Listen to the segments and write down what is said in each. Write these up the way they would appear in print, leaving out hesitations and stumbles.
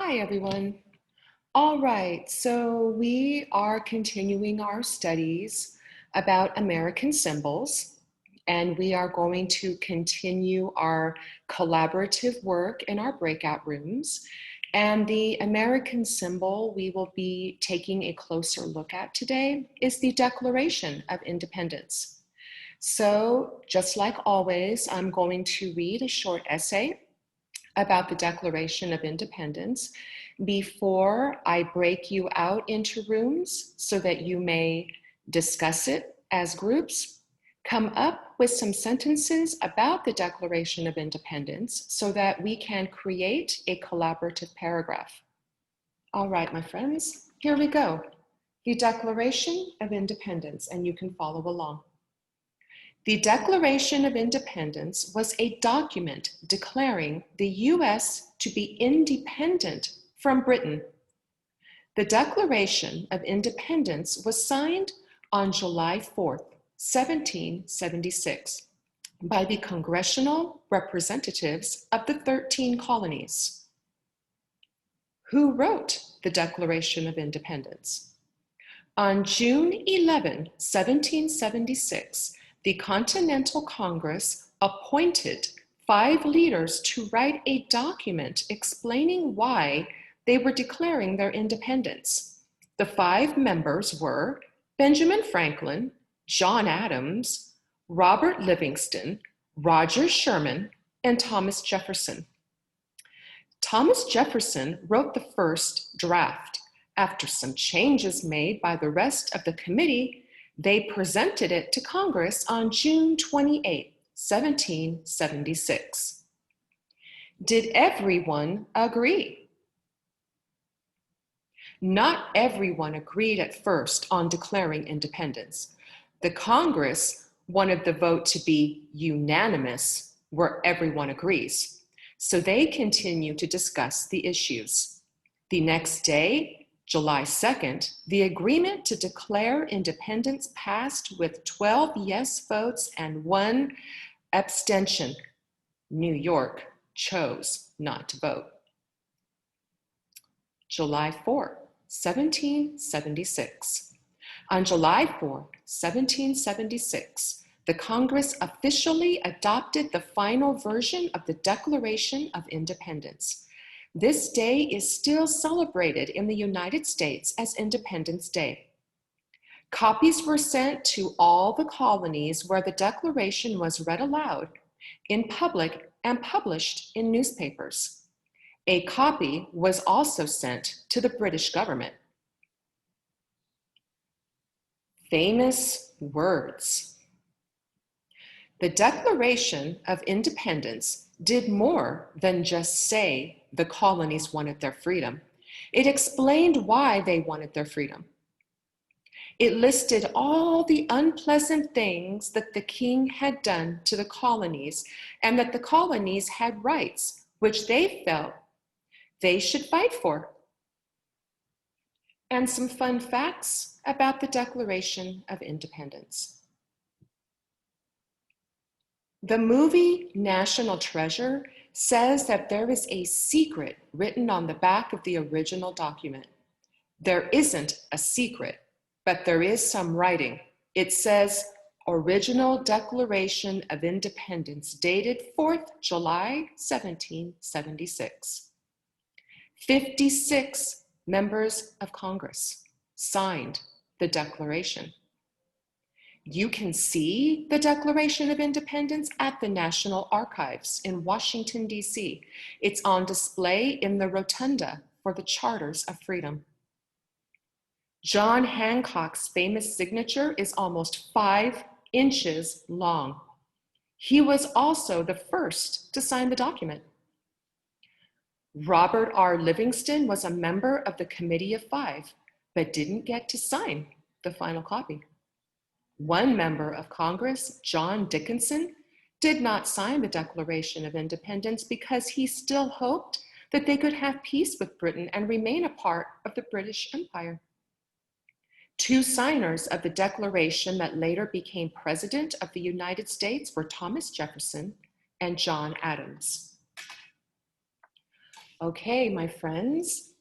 Hi, everyone. All right, so we are continuing our studies about American symbols, and we are going to continue our collaborative work in our breakout rooms. And the American symbol we will be taking a closer look at today is the Declaration of Independence. So, just like always, I'm going to read a short essay about the Declaration of Independence before I break you out into rooms so that you may discuss it as groups, come up with some sentences about the Declaration of Independence so that we can create a collaborative paragraph. All right, my friends, here we go. The Declaration of Independence, and you can follow along. The Declaration of Independence was a document declaring the U.S. to be independent from Britain. The Declaration of Independence was signed on July 4th, 1776, by the congressional representatives of the 13 colonies. Who wrote the Declaration of Independence? On June 11, 1776, the Continental Congress appointed 5 leaders to write a document explaining why they were declaring their independence. The 5 members were Benjamin Franklin, John Adams, Robert Livingston, Roger Sherman, and Thomas Jefferson. Thomas Jefferson wrote the first draft. After some changes made by the rest of the committee, they presented it to Congress on June 28, 1776. Did everyone agree? Not everyone agreed at first on declaring independence. The Congress wanted the vote to be unanimous, where everyone agrees. So they continue to discuss the issues. The next day, July 2nd, the agreement to declare independence passed with 12 yes votes and 1 abstention. New York chose not to vote. July 4, 1776. On July 4, 1776, the Congress officially adopted the final version of the Declaration of Independence. This day is still celebrated in the United States as Independence Day. Copies were sent to all the colonies where the Declaration was read aloud, in public, and published in newspapers. A copy was also sent to the British government. Famous words. The Declaration of Independence did more than just say the colonies wanted their freedom. It explained why they wanted their freedom. It listed all the unpleasant things that the king had done to the colonies and that the colonies had rights which they felt they should fight for. And some fun facts about the Declaration of Independence. The movie National Treasure says that there is a secret written on the back of the original document. There isn't a secret, but there is some writing. It says, Original Declaration of Independence, dated 4th July, 1776. 56 members of Congress signed the Declaration. You can see the Declaration of Independence at the National Archives in Washington, D.C. It's on display in the rotunda for the Charters of Freedom. John Hancock's famous signature is almost 5 inches long. He was also the first to sign the document. Robert R. Livingston was a member of the Committee of 5, but didn't get to sign the final copy. One member of Congress, John Dickinson, did not sign the Declaration of Independence because he still hoped that they could have peace with Britain and remain a part of the British Empire. 2 signers of the Declaration that later became President of the United States were Thomas Jefferson and John Adams. Okay, my friends,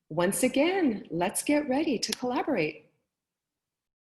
once again, let's get ready to collaborate.